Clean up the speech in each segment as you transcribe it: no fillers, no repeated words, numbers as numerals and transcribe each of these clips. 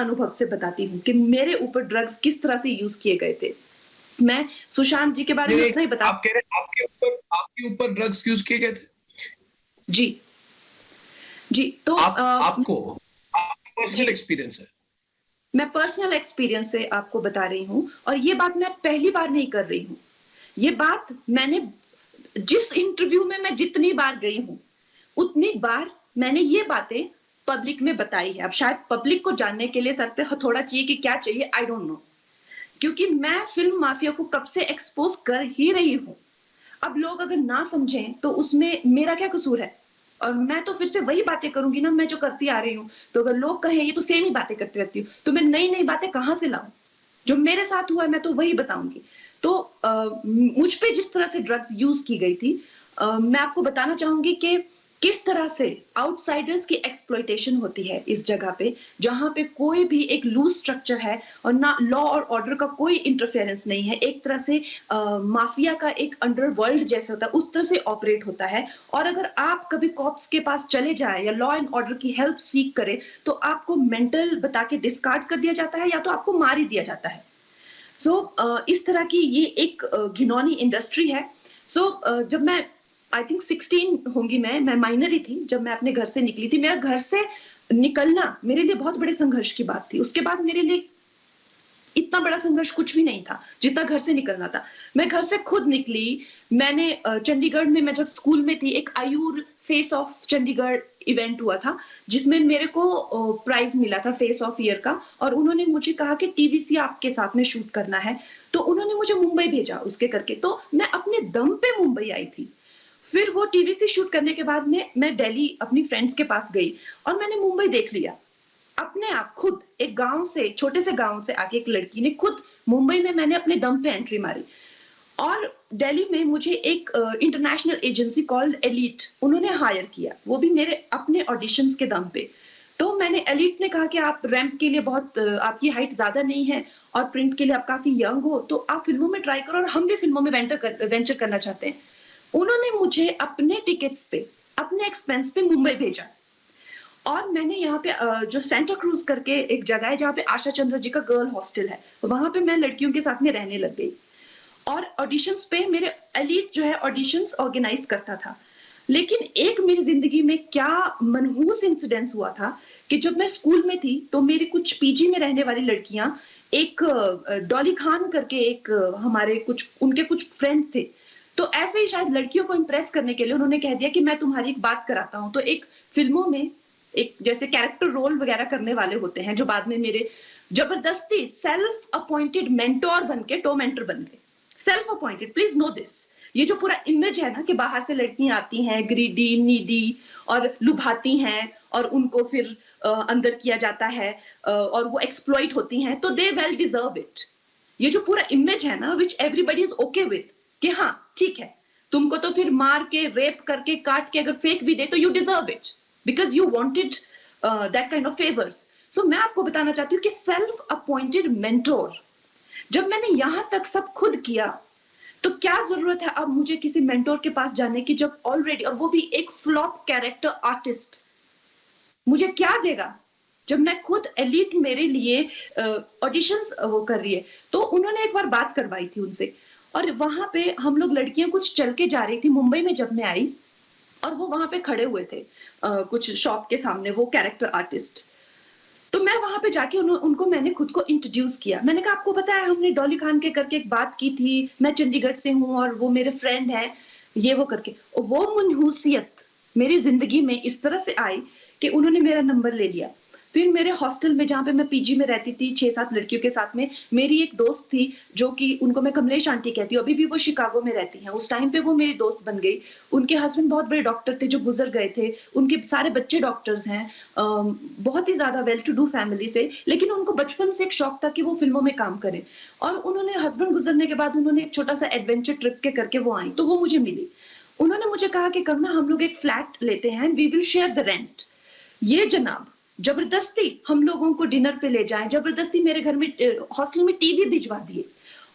अनुभव से बताती हूँ कि मेरे ऊपर ड्रग्स किस तरह से यूज़ किए गए थे। मैं सुशांत जी के बारे नहीं, में नहीं, उतना ही बता आप कह रहे हैं आपके ऊपर ड्रग्स यूज़ किए गए थे? जी, जी, तो आपको आपका पर्सनल जी, एक्सपीरियंस है। मैं पर्सनल एक्सपीरियंस से आपको बता रही हूँ और ये बात मैं पहली बार नहीं कर रही हूँ। ये बात मैंने जिस इंटरव्यू में मैं जितनी बार गई हूँ, उतनी बार मैंने ये बातें पब्लिक में बताई है। अब शायद पब्लिक को जानने के लिए सर पे हथौड़ा चाहिए कि क्या चाहिए, आई डोंट नो। क्योंकि मैं फ़िल्म माफ़िया को कब से एक्सपोज़ कर ही रही हूँ। अब लोग अगर ना समझें तो उसमें मेरा क्या कसूर है? और मैं तो फिर से वही बातें करूँगी ना मैं जो करती आ रही हूँ। तो अगर लोग कहें ये तो सेम ही बातें करती रहती हो, तो मैं नई-नई बातें कहाँ से लाऊँ? जो मेरे साथ हुआ है मैं तो वही बताऊँगी। तो मुझ पे जिस तरह से ड्रग्स यूज़ की गई थी मैं आपको बताना चाहूँगी कि किस तरह से आउटसाइडर्स की एक्सप्लॉइटेशन होती है इस जगह पे, जहाँ पे कोई भी एक लूज़ स्ट्रक्चर है और ना लॉ और ऑर्डर का कोई इंटरफेरेंस नहीं है। एक तरह से माफिया का एक अंडरवर्ल्ड जैसे होता है, उस तरह से ऑपरेट होता है और अगर आप कभी कॉप्स के पास चले जाएँ या लॉ एंड ऑर्डर की हेल्प सीक करें, तो आपको मेंटल बता के डिस्कार्ड कर दिया जाता है या तो आपको मार ही दिया जाता है। इस तरह की ये एक घिनौनी इंडस्ट्री है। जब मैं आई थिंक 16 होंगी मैं माइनर ही थी जब मैं अपने घर से निकली थी। मेरा घर से निकलना मेरे लिए बहुत बड़े संघर्ष की बात थी। उसके बाद मेरे लिए इतना बड़ा संघर्ष कुछ भी नहीं था, जितना घर से निकलना था। मैं घर से खुद निकली, मैंने चंडीगढ़ में मैं जब स्कूल में थी, एक Ayur face of Chandigarh event हुआ था, जिसमें मेरे को प्राइज़ मिला था फेस ऑफ ईयर का और उन्होंने मुझे कहा कि टीवीसी आपके साथ में शूट करना है, तो उन्होंने मुझे मुंबई भेजा उसके करके, तो मैं अपने दम पे मुंबई आई थी। फिर वो टीवीसी शूट करने के बाद में मैं दिल्ली अपनी फ्रेंड्स के पास गई और मैंने मुंबई देख लिया। अपने आप खुद एक गाँव से छोटे से गाँव से आके एक लड़की ने खुद मुंबई में मैंने अपने दम पे एंट्री मारी और दिल्ली में मुझे एक इंटरनेशनल एजेंसी कॉल्ड एलीट उन्होंने हायर किया, वो भी मेरे अपने ऑडिशंस के दम पे। तो मैंने एलीट ने कहा कि आप रैंप के लिए बहुत आपकी हाइट ज़्यादा नहीं है और प्रिंट के लिए आप काफ़ी यंग हो, तो आप फ़िल्मों में ट्राई करो और हम भी फ़िल्मों में वेंचर करना चाहते हैं। उन्होंने मुझे अपने टिकट्स पे, अपने एक्सपेंस पे मुंबई भेजा। और मैंने यहाँ पे जो सेंटा क्रूज़ करके एक जगह है जहाँ पे आशा चंद्र जी का गर्ल हॉस्टल है, वहाँ पे मैं लड़कियों के साथ में रहने लग गई। और ऑडिशंस पे मेरे एलीट जो है ऑडिशंस ऑर्गेनाइज़ करता था। लेकिन एक मेरी ज़िंदगी में क्या मनहूस इंसिडेंस हुआ था कि जब मैं स्कूल में थी, तो मेरी कुछ पीजी में रहने वाली लड़कियाँ एक डॉली खान करके एक हमारे कुछ उनके कुछ फ्रेंड थे। तो ऐसे ही शायद लड़कियों को इम्प्रेस करने के लिए उन्होंने कह दिया कि मैं तुम्हारी एक बात कराता हूँ। तो एक फ़िल्मों में एक जैसे कैरेक्टर रोल वगैरह करने वाले होते हैं, जो बाद में मेरे ज़बरदस्ती सेल्फ अपॉइंटेड मेंटर बन के टॉर्मेंटर बन गए। Self appointed please know this. ये जो पूरा इमेज है ना कि बाहर से लड़कियाँ आती हैं ग्रीडी, नीडी और लुभाती हैं और उनको फिर अंदर किया जाता है और वो एक्सप्लॉइट होती हैं, तो दे वेल डिज़र्व इट। ये जो पूरा इमेज है ना which everybody is okay with कि हाँ, ठीक है, तुमको तो फिर मार के, रेप करके, काट के अगर फेंक भी दे तो you deserve it because you wanted that kind of favours. So मैं आपको बताना चाहती हूँ कि सेल्फ अपॉइंटेड मेंटर जब मैंने यहाँ तक सब खुद किया, तो क्या ज़रूरत है अब मुझे किसी मेंटर के पास जाने की जब ऑलरेडी और वो भी एक फ्लॉप कैरेक्टर आर्टिस्ट, मुझे क्या देगा? जब मैं खुद एलीट मेरे लिए ऑडिशंस वो कर रही है, तो उन्होंने एक बार बात करवाई थी उनसे और वहाँ पे हम लोग लड़कियाँ कुछ चल के जा रही थी मुंबई में जब मैं आई और वो वहाँ पे खड़े हुए थे कुछ शॉप के सामने वो कैरेक्टर आर्टिस्ट। तो मैं वहाँ पे जाके उनको मैंने खुद को इंट्रोड्यूस किया। मैंने कहा आपको पता है हमने डॉली खान के करके एक बात की थी, मैं चंडीगढ़ से हूँ और वो मेरे फ्रेंड हैं, ये वो करके। और वो मनहूसियत मेरी ज़िंदगी में इस तरह से आई कि उन्होंने मेरा नंबर ले लिया। फिर मेरे हॉस्टल में जहाँ पे मैं पीजी में रहती थी 6-7 लड़कियों के साथ में, मेरी एक दोस्त थी जो कि उनको मैं कमलेश आंटी कहती हूँ, अभी भी वो शिकागो में रहती हैं। उस टाइम पे वो मेरी दोस्त बन गई। उनके हस्बैंड बहुत बड़े डॉक्टर थे जो गुज़र गए थे। उनके सारे बच्चे डॉक्टर्स हैं। बहुत ही ज़्यादा वेल टू डू फैमिली से, लेकिन उनको बचपन से एक शौक था कि वो फ़िल्मों में काम करें। और उन्होंने हस्बैंड गुज़रने के बाद उन्होंने एक छोटा-सा एडवेंचर ट्रिप के करके वो आई, तो वो मुझे मिली। उन्होंने मुझे कहा कि कंगना हम लोग एक फ्लैट लेते हैं, we will share the rent. ये जनाब ज़बरदस्ती हम लोगों को डिनर पे ले जाएँ, ज़बरदस्ती मेरे घर में हॉस्टल में टीवी भिजवा दिए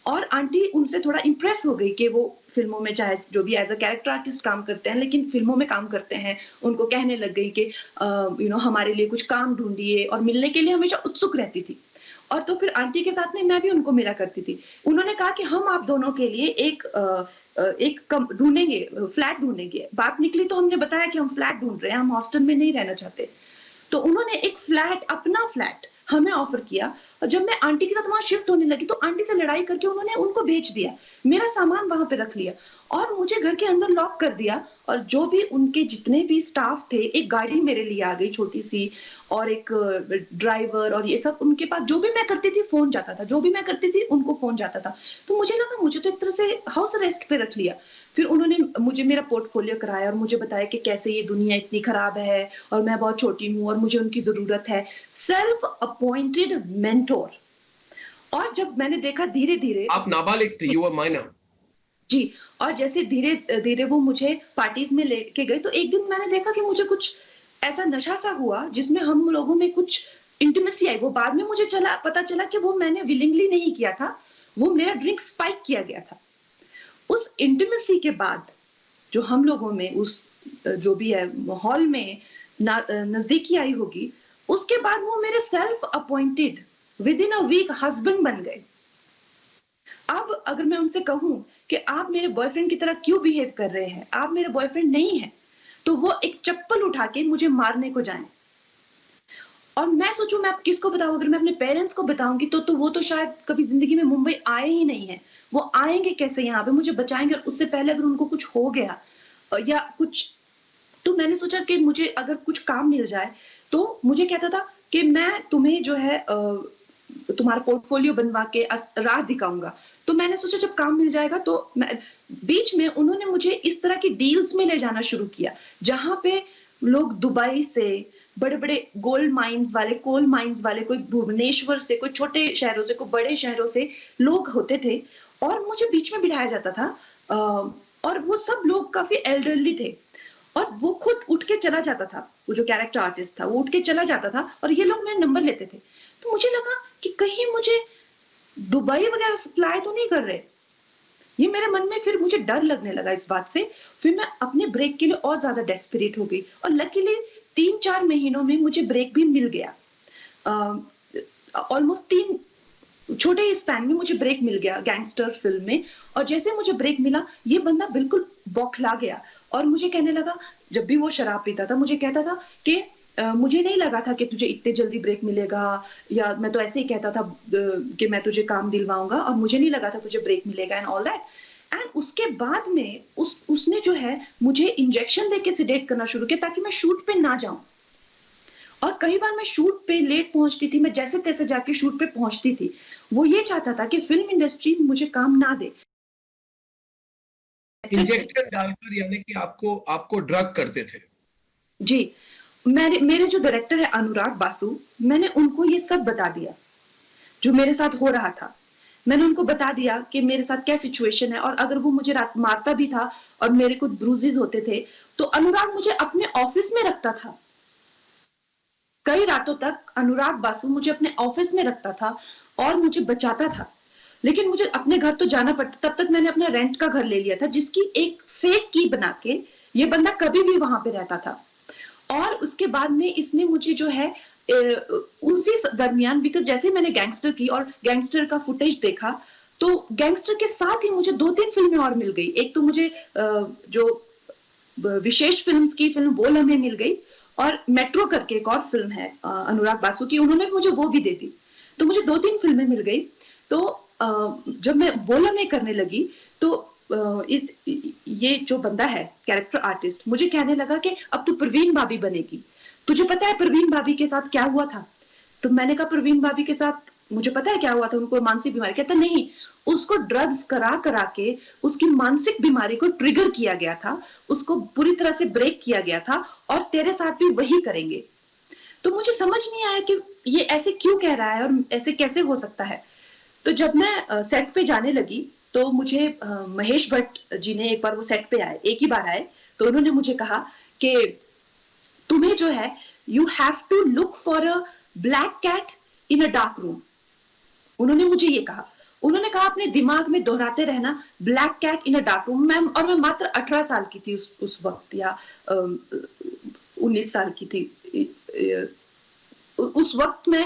और आंटी उनसे थोड़ा इम्प्रेस हो गई कि वो फ़िल्मों में चाहे जो भी एज़ अ कैरेक्टर आर्टिस्ट काम करते हैं, लेकिन फ़िल्मों में काम करते हैं। उनको कहने लग गई कि हमारे लिए कुछ काम ढूँढिए और मिलने के लिए हमेशा उत्सुक रहती थी। और तो फिर आंटी के साथ में मैं भी उनको मिला करती थी। उन्होंने कहा कि हम आप दोनों के लिए एक कम ढूँढेंगे फ्लैट ढूँढेंगे। बात निकली तो हमने बताया कि हम फ्लैट ढूँढ रहे हैं, हम हॉस्टल में नहीं रहना चाहते। तो उन्होंने एक फ्लैट अपना फ्लैट हमें ऑफर किया और जब मैं आंटी के साथ वहाँ शिफ्ट होने लगी तो आंटी से लड़ाई करके उन्होंने उनको बेच दिया। मेरा सामान वहाँ पे रख लिया और मुझे घर के अंदर लॉक कर दिया और जो भी उनके जितने भी स्टाफ थे, एक गाड़ी मेरे लिए आ गई छोटी-सी और एक ड्राइवर और ये सब उनके पास जो भी मैं करती थी फ़ोन जाता था, जो भी मैं करती थी उनको फ़ोन जाता था। तो मुझे लगा मुझे तो एक तरह से हाउस अरेस्ट पे रख लिया। फिर उन्होंने मुझे मेरा पोर्टफोलियो कराया और मुझे बताया कि कैसे ये दुनिया इतनी खराब है और मैं बहुत छोटी हूँ और मुझे उनकी ज़रूरत है। Self appointed mentor. और जब मैंने देखा धीरे-धीरे आप नाबालिग थे, यू वर माइनर। जी, और जैसे धीरे-धीरे वो मुझे पार्टीज़ में लेके गए, तो एक दिन मैंने देखा कि मुझे कुछ ऐसा नशा-सा हुआ, जिसमें हम लोगों में कुछ इंटिमेसी आई। वो बाद में मुझे पता चला कि वो मैंने विलिंगली नहीं किया था, वो मेरा ड्रिंक स्पाइक किया गया था। उस इंटिमेसी के बाद जो हम लोगों में उस जो भी है माहौल में नज़दीकी आई होगी, उसके बाद वो मेरे self appointed within a week husband बन गए। अब अगर मैं उनसे कहूँ कि आप मेरे बॉयफ्रेंड की तरह क्यों बिहेव कर रहे हैं? आप मेरे बॉयफ्रेंड नहीं हैं, तो वो एक चप्पल उठा के मुझे मारने को जाएँ। और मैं सोचूँ मैं अब किसको बताऊँ? अगर मैं अपने पेरेंट्स को बताऊँगी तो वो तो शायद कभी ज़िंदगी में मुंबई आए ही नहीं हैं। वो आएँगे कैसे यहाँ पे? मुझे बचाएँगे और उससे पहले अगर उनको कुछ हो गया या कुछ तो मैंने सोचा कि मुझे अगर कुछ काम मिल जाए, तो मुझे कहता था कि मैं तुम्हें जो है तुम्हारा पोर्टफोलियो बनवा के राह दिखाऊँगा। तो मैंने सोचा जब काम मिल जाएगा तो मैं बीच में उन्होंने मुझे इस तरह की डील्स में ले जाना शुरू किया, जहाँ पे लोग दुबई से, बड़े-बड़े गोल्ड माइन्स वाले, कोल माइन्स वाले, कोई भुवनेश्वर से, कोई छोटे शहरों से, कोई बड़े शहरों से लोग होते थे और मुझे बीच में बिठाया जाता था। अ, और वो सब लोग काफ़ी एल्डरली थे। और वो खुद उठ के चला जाता था, वो जो कैरेक्टर आर्टिस्ट था, वो उठ के चला जाता था और ये लोग मेरा नंबर लेते थे। तो मुझे लगा कि कहीं मुझे दुबई वगैरह सप्लाई तो नहीं कर रहे। ये मेरे मन में फिर मुझे डर लगने लगा इस बात से। फिर मैं अपने ब्रेक के लिए और ज़्यादा डेस्परेट हो गई और लकीली 3-4 महीनों में मुझे ब्रेक भी मिल गया। ऑलमोस्ट 3 छोटे ही स्पैन में मुझे ब्रेक मिल गया गैंगस्टर फ़िल्म में और जैसे मुझे ब्रेक मिला, ये बंदा बिल्कुल बौखला गया और मुझे कहने लगा जब भी वो शराब पीता था, मुझे कहता था कि मुझे नहीं लगा था कि तुझे इतने जल्दी ब्रेक मिलेगा या मैं तो ऐसे ही कहता था कि मैं तुझे काम दिलवाऊँगा और मुझे नहीं लगा था तुझे ब्रेक मिलेगा एंड ऑल दैट। एंड उसके बाद में उसने जो है मुझे इंजेक्शन देके सेडेट करना शुरू किया ताकि मैं शूट पे ना जाऊँ। और कई बार मैं शूट पे लेट पहुँचती थी, मैं जैसे-तैसे जाके शूट पे पहुँचती थी। वो ये चाहता था कि फ़िल्म इंडस्ट्री मुझे काम ना दे। एक्टर थे इंजेक्शन डालकर यानी कि आपको आपको ड्रग करते थे। जी, मेरे जो डायरेक्टर है अनुराग बासु, मैंने उनको ये सब बता दिया, जो मेरे साथ हो रहा था। मैंने उनको बता दिया कि मेरे साथ क्या सिचुएशन है और अगर वो मुझे रात मारता भी था और मेरे को ब्रूजेज़ होते थे, तो अनुराग मुझे अपने ऑफ़िस में रखता था। कई रातों तक अनुराग बासु मुझे अपने ऑफिस में रखता था और मुझे बचाता था। लेकिन मुझे अपने घर तो जाना पड़ता तब तक मैंने अपना रेंट का घर ले लिया था जिसकी एक फेक की बना के ये बंदा कभी भी वहाँ पे रहता था। और उसके बाद में इसने मुझे जो है उसी दरमियान बिकॉज़ जैसे ही मैंने गैंगस्टर की और गैंगस्टर का फुटेज देखा, तो गैंगस्टर के साथ ही मुझे 2-3 फ़िल्में और मिल गई। एक तो मुझे जो विशेष फ़िल्म्स की फ़िल्म वो लम्हे मिल गई और मेट्रो करके एक और फ़िल्म है अनुराग बासु की, उन्होंने मुझे वो भी दे दी। तो मुझे 2-3 फ़िल्में मिल गई। तो जब मैं वो लम्हे करने लगी तो ये जो बंदा है कैरेक्टर आर्टिस्ट मुझे कहने लगा कि अब तू परवीन भाभी बनेगी। तुझे पता है परवीन भाभी के साथ क्या हुआ था? तो मैंने कहा परवीन भाभी के साथ मुझे पता है क्या हुआ था, उनको मानसिक बीमारी। कहता नहीं, उसको ड्रग्स करा के उसकी मानसिक बीमारी को ट्रिगर किया गया था, उसको पूरी तरह से ब्रेक किया गया था और तेरे साथ भी वही करेंगे। तो मुझे समझ नहीं आया कि ये ऐसे क्यों कह रहा है और ऐसे कैसे हो सकता है? तो जब मैं सेट पे जाने लगी तो मुझे महेश भट्ट जी ने एक बार वो सेट पे आए, एक ही बार आए, तो उन्होंने मुझे कहा कि तुम्हें जो है you have to look for a black cat in a dark room. उन्होंने मुझे ये कहा। उन्होंने कहा अपने दिमाग में दोहराते रहना black cat in a dark room. Ma'am, और मैं मात्र 18 साल की थी उस वक्त, या 19 साल की थी। उस वक्त में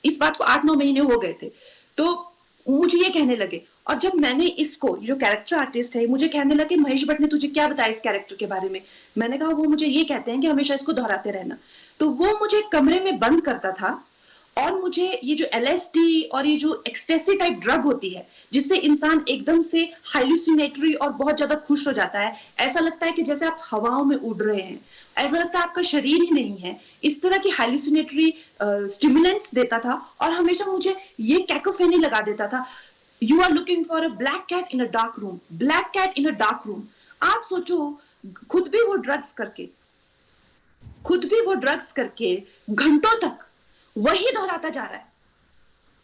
इस बात को 8-9 महीने हो गए थे। तो मुझे ये कहने लगे, और जब मैंने इसको, जो कैरेक्टर आर्टिस्ट है, मुझे कहने लगे महेश भट्ट ने तुझे क्या बताया इस कैरेक्टर के बारे में? मैंने कहा वो मुझे ये कहते हैं कि हमेशा इसको दोहराते रहना। तो वो मुझे कमरे में बंद करता था और मुझे ये जो एलएसडी और ये जो एक्सटेसी टाइप ड्रग होती है, जिससे इंसान एकदम से हाइलुसिनेटरी और बहुत ज्यादा खुश हो जाता है, ऐसा लगता है कि जैसे आप हवाओं में उड़ रहे हैं, ऐसा लगता है आपका शरीर ही नहीं है, इस तरह की हाइलुसिनेटरी स्टिमुलेंट्स देता था। और हमेशा मुझे ये कैकोफेनी लगा देता था, you are looking for a black cat in a dark room, black cat in a dark room. आप सोचो, खुद भी वो ड्रग्स करके घंटों तक वही दोहराता जा रहा है।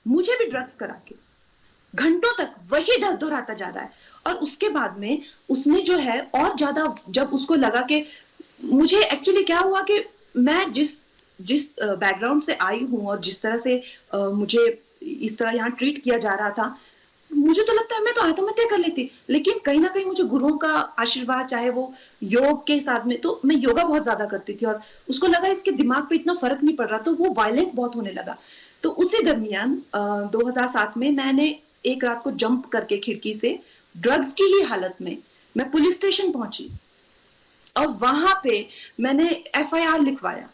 मुझे भी ड्रग्स करा के घंटों तक वही दोहराता जा रहा है। और उसके बाद में उसने जो है और ज्यादा, जब उसको लगा कि मुझे एक्चुअली क्या हुआ कि मैं जिस बैकग्राउंड से आई हूं और जिस तरह से मुझे इस तरह यहाँ ट्रीट किया जा रहा था, मुझे तो लगता है मैं तो आत्महत्या कर लेती। लेकिन कहीं ना कहीं मुझे गुरुओं का आशीर्वाद, चाहे वो योग के साथ में, तो मैं योगा बहुत ज्यादा करती थी और उसको लगा इसके दिमाग पे इतना फर्क नहीं पड़ रहा, तो वो वायलेंट बहुत होने लगा। तो उसी दरमियान 2007 में मैंने एक रात को जंप करके खिड़की से, ड्रग्स की ही हालत में, मैं पुलिस स्टेशन पहुंची और वहां पे मैंने FIR लिखवाया।